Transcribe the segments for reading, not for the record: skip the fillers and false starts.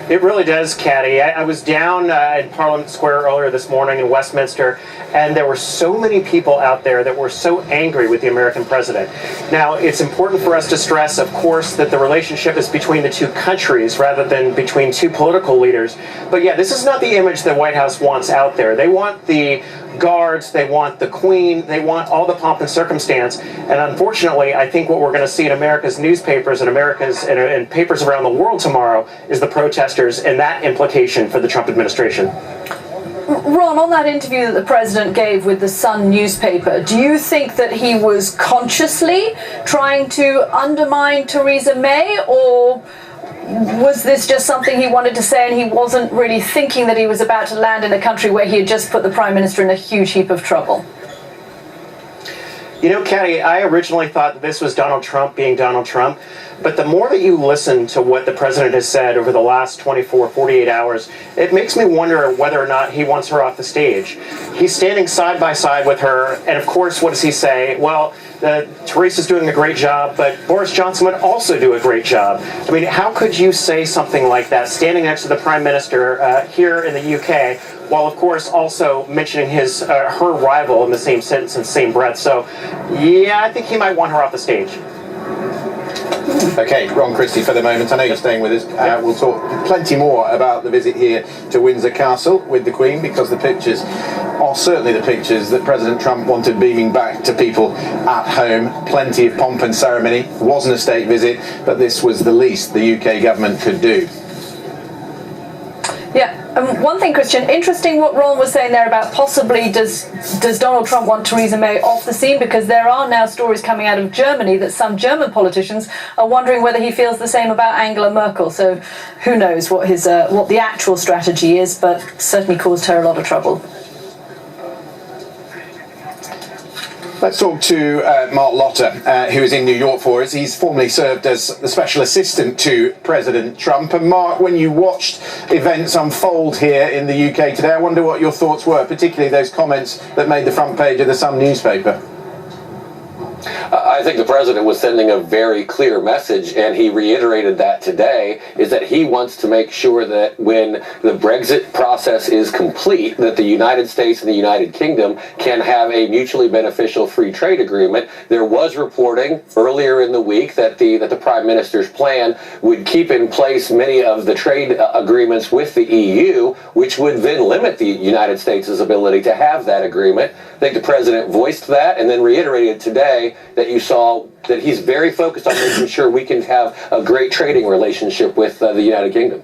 It really does, Caddy. I was down in Parliament Square earlier this morning in Westminster, and there were so many people out there that were so angry with the American president. Now, it's important for us to stress, of course, that the relationship is between the two countries rather than between two political leaders. But yeah, this is not the image the White House wants out there. They want the guards, they want the Queen, they want all the pomp and circumstance. And unfortunately, I think what we're going to see in America's newspapers and and papers around the world tomorrow is the protesters and that implication for the Trump administration. Ron, on that interview that the president gave with the Sun newspaper, do you think that he was consciously trying to undermine Theresa May, or was this just something he wanted to say and he wasn't really thinking that he was about to land in a country where he had just put the Prime Minister in a huge heap of trouble? You know, Caddy, I originally thought that this was Donald Trump being Donald Trump, but the more that you listen to what the president has said over the last 24, 48 hours, it makes me wonder whether or not he wants her off the stage. He's standing side by side with her, and of course, what does he say? Well, Teresa's doing a great job, but Boris Johnson would also do a great job. I mean, how could you say something like that, standing next to the Prime Minister here in the UK, while of course also mentioning her rival in the same sentence and same breath? So, yeah, I think he might want her off the stage. Okay, Ron Christie for the moment. I know you're staying with us. We'll talk plenty more about the visit here to Windsor Castle with the Queen, because the pictures are certainly the pictures that President Trump wanted beaming back to people at home. Plenty of pomp and ceremony. It wasn't a state visit, but this was the least the UK government could do. Yeah, one thing, Christian, interesting what Ron was saying there about possibly does Donald Trump want Theresa May off the scene, because there are now stories coming out of Germany that some German politicians are wondering whether he feels the same about Angela Merkel. So who knows what the actual strategy is, but certainly caused her a lot of trouble. Let's talk to Mark Lotter, who is in New York for us. He's formerly served as the special assistant to President Trump. And Mark, when you watched events unfold here in the UK today, I wonder what your thoughts were, particularly those comments that made the front page of the Sun newspaper. I think the president was sending a very clear message, and he reiterated that today, is that he wants to make sure that when the Brexit process is complete, that the United States and the United Kingdom can have a mutually beneficial free trade agreement. There was reporting earlier in the week that the Prime Minister's plan would keep in place many of the trade agreements with the EU, which would then limit the United States' ability to have that agreement. I think the president voiced that and then reiterated today that you saw that he's very focused on making sure we can have a great trading relationship with the United Kingdom.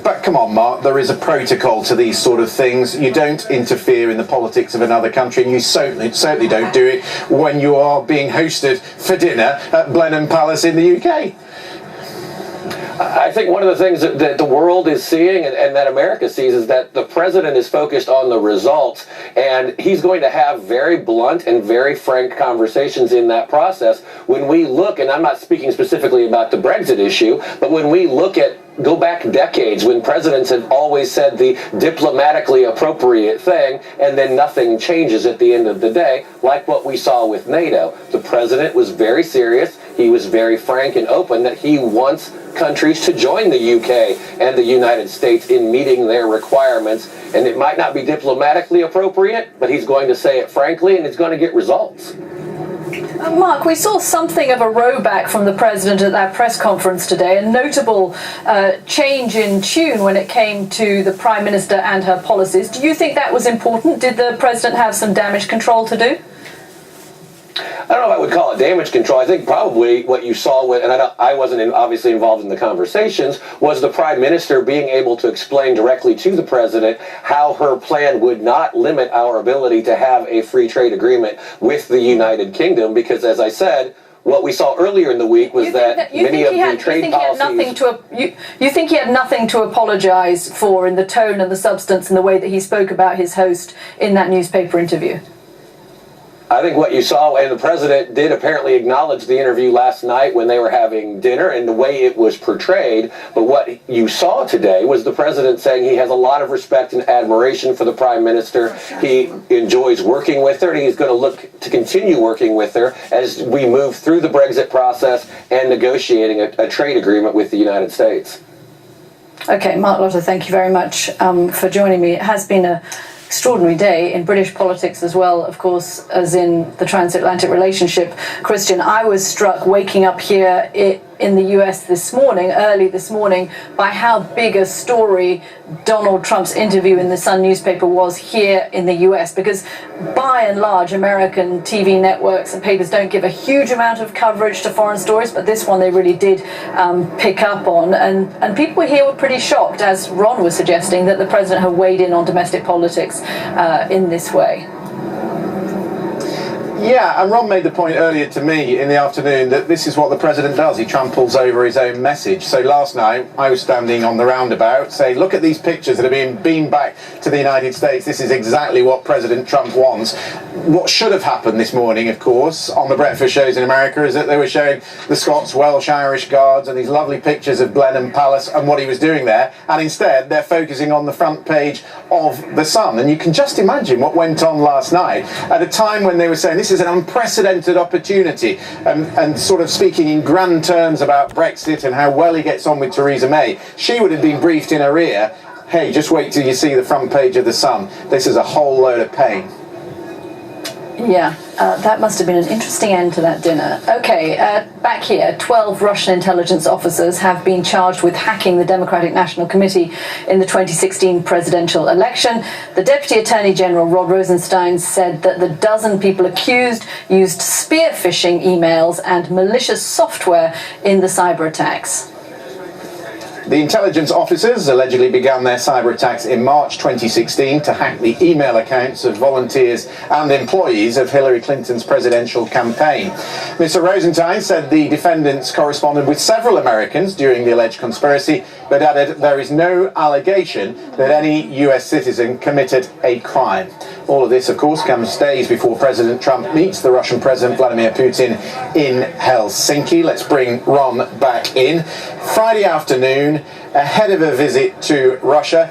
But come on, Mark, there is a protocol to these sort of things. You don't interfere in the politics of another country, and you certainly don't do it when you are being hosted for dinner at Blenheim Palace in the UK. I think one of the things that the world is seeing and that America sees is that the president is focused on the results, and he's going to have very blunt and very frank conversations in that process. When we look, and I'm not speaking specifically about the Brexit issue, but when we look at go back decades when presidents have always said the diplomatically appropriate thing and then nothing changes at the end of the day, like what we saw with NATO. The president was very serious. He was very frank and open that he wants countries to join the UK and the United States in meeting their requirements. And it might not be diplomatically appropriate, but he's going to say it frankly, and it's going to get results. Mark, we saw something of a rowback from the president at that press conference today, a notable change in tune when it came to the Prime Minister and her policies. Do you think that was important? Did the president have some damage control to do? I don't know if I would call it damage control. I think probably what you saw, and I wasn't obviously involved in the conversations, was the Prime Minister being able to explain directly to the President how her plan would not limit our ability to have a free trade agreement with the United Kingdom, because, as I said, what we saw earlier in the week was that many of the trade policies... You think he had nothing to apologize for in the tone and the substance and the way that he spoke about his host in that newspaper interview? I think what you saw, and the president did apparently acknowledge the interview last night when they were having dinner and the way it was portrayed, but what you saw today was the president saying he has a lot of respect and admiration for the Prime Minister. He enjoys working with her, and he's going to look to continue working with her as we move through the Brexit process and negotiating a trade agreement with the United States. Okay, Mark Lotter, thank you very much for joining me. It has been an extraordinary day in British politics as well, of course, as in the transatlantic relationship. Christian, I was struck waking up here in the US this morning, early this morning, by how big a story Donald Trump's interview in the Sun newspaper was here in the US, because by and large American TV networks and papers don't give a huge amount of coverage to foreign stories, but this one they really did pick up on, and people here were pretty shocked, as Ron was suggesting, that the president had weighed in on domestic politics in this way. Yeah, and Ron made the point earlier to me in the afternoon that this is what the president does. He tramples over his own message. So last night I was standing on the roundabout saying, look at these pictures that are being beamed back to the United States. This is exactly what President Trump wants. What should have happened this morning, of course, on the breakfast shows in America is that they were showing the Scots, Welsh, Irish Guards and these lovely pictures of Blenheim Palace and what he was doing there. And instead they're focusing on the front page of the Sun. And you can just imagine what went on last night at a time when they were saying this is an unprecedented opportunity, and sort of speaking in grand terms about Brexit and how well he gets on with Theresa May. She would have been briefed in her ear, hey, just wait till you see the front page of the Sun. This is a whole load of pain. Yeah, that must have been an interesting end to that dinner. Okay, back here, 12 Russian intelligence officers have been charged with hacking the Democratic National Committee in the 2016 presidential election. The Deputy Attorney General, Rod Rosenstein, said that the dozen people accused used spear phishing emails and malicious software in the cyber attacks. The intelligence officers allegedly began their cyber attacks in March 2016 to hack the email accounts of volunteers and employees of Hillary Clinton's presidential campaign. Mr. Rosenstein said the defendants corresponded with several Americans during the alleged conspiracy, but added there is no allegation that any US citizen committed a crime. All of this, of course, comes days before President Trump meets the Russian President Vladimir Putin in Helsinki. Let's bring Ron back in. Friday afternoon, ahead of a visit to Russia.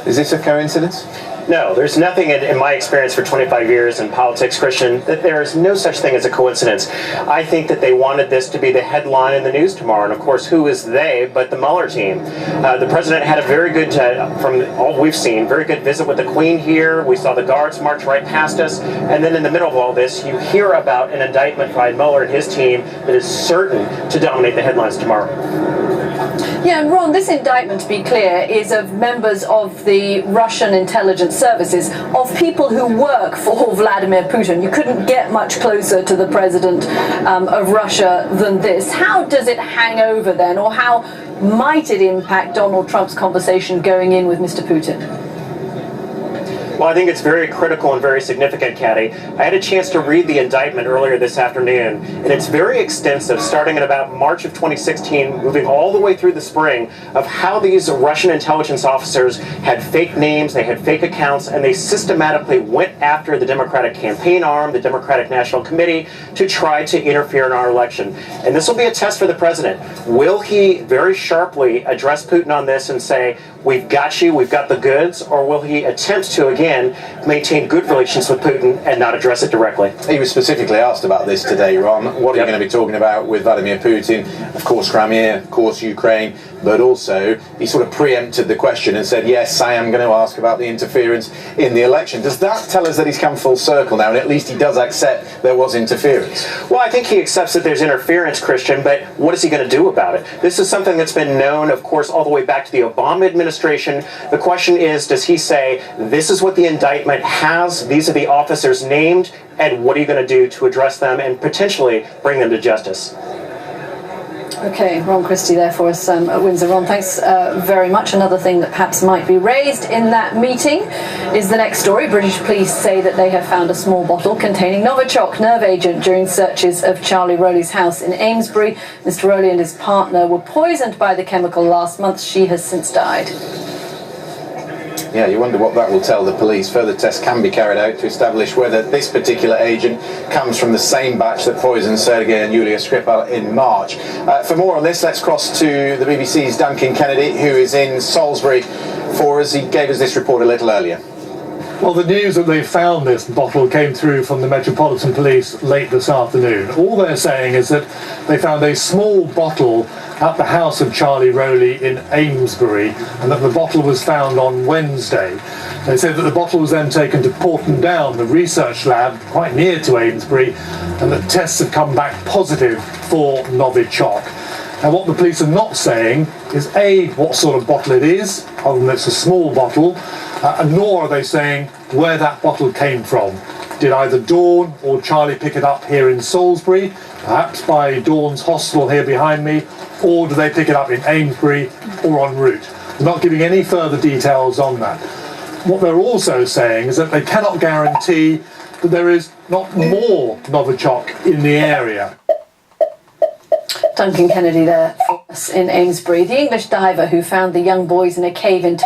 Is this a coincidence? No, there's nothing in my experience for 25 years in politics, Christian, that there is no such thing as a coincidence. I think that they wanted this to be the headline in the news tomorrow. And of course, who is they but the Mueller team? The president had a very good, from all we've seen, very good visit with the Queen here. We saw the guards march right past us. And then in the middle of all this, you hear about an indictment by Mueller and his team that is certain to dominate the headlines tomorrow. Yeah, and Ron, this indictment, to be clear, is of members of the Russian intelligence services, of people who work for Vladimir Putin. You couldn't get much closer to the president of Russia than this. How does it hang over then, or how might it impact Donald Trump's conversation going in with Mr. Putin? Well, I think it's very critical and very significant, Katty. I had a chance to read the indictment earlier this afternoon, and it's very extensive, starting in about March of 2016, moving all the way through the spring, of how these Russian intelligence officers had fake names, they had fake accounts, and they systematically went after the Democratic campaign arm, the Democratic National Committee, to try to interfere in our election. And this will be a test for the president. Will he very sharply address Putin on this and say, we've got you, we've got the goods, or will he attempt to, again, maintain good relations with Putin and not address it directly? He was specifically asked about this today, Ron. What are you going to be talking about with Vladimir Putin? Of course, Crimea, of course, Ukraine, but also he sort of preempted the question and said, yes, I am going to ask about the interference in the election. Does that tell us that he's come full circle now, and at least he does accept there was interference? Well, I think he accepts that there's interference, Christian, but what is he going to do about it? This is something that's been known, of course, all the way back to the Obama administration. The question is, does he say, this is what the indictment has, these are the officers named, and what are you going to do to address them and potentially bring them to justice? Okay, Ron Christie there for us at Windsor. Ron, thanks very much. Another thing that perhaps might be raised in that meeting is the next story. British police say that they have found a small bottle containing Novichok nerve agent during searches of Charlie Rowley's house in Amesbury. Mr. Rowley and his partner were poisoned by the chemical last month. She has since died. Yeah, you wonder what that will tell the police. Further tests can be carried out to establish whether this particular agent comes from the same batch that poisoned Sergei and Yulia Skripal in March. For more on this, let's cross to the BBC's Duncan Kennedy, who is in Salisbury for us. He gave us this report a little earlier. Well, the news that they found this bottle came through from the Metropolitan Police late this afternoon. All they're saying is that they found a small bottle at the house of Charlie Rowley in Amesbury, and that the bottle was found on Wednesday. They said that the bottle was then taken to Porton Down, the research lab quite near to Amesbury, and that tests have come back positive for Novichok. Now, what the police are not saying is A, what sort of bottle it is, other than it's a small bottle, and nor are they saying where that bottle came from. Did either Dawn or Charlie pick it up here in Salisbury, perhaps by Dawn's hostel here behind me, or do they pick it up in Amesbury or en route? They're not giving any further details on that. What they're also saying is that they cannot guarantee that there is not more Novichok in the area. Duncan Kennedy there for us in Amesbury. The English diver who found the young boys in a cave in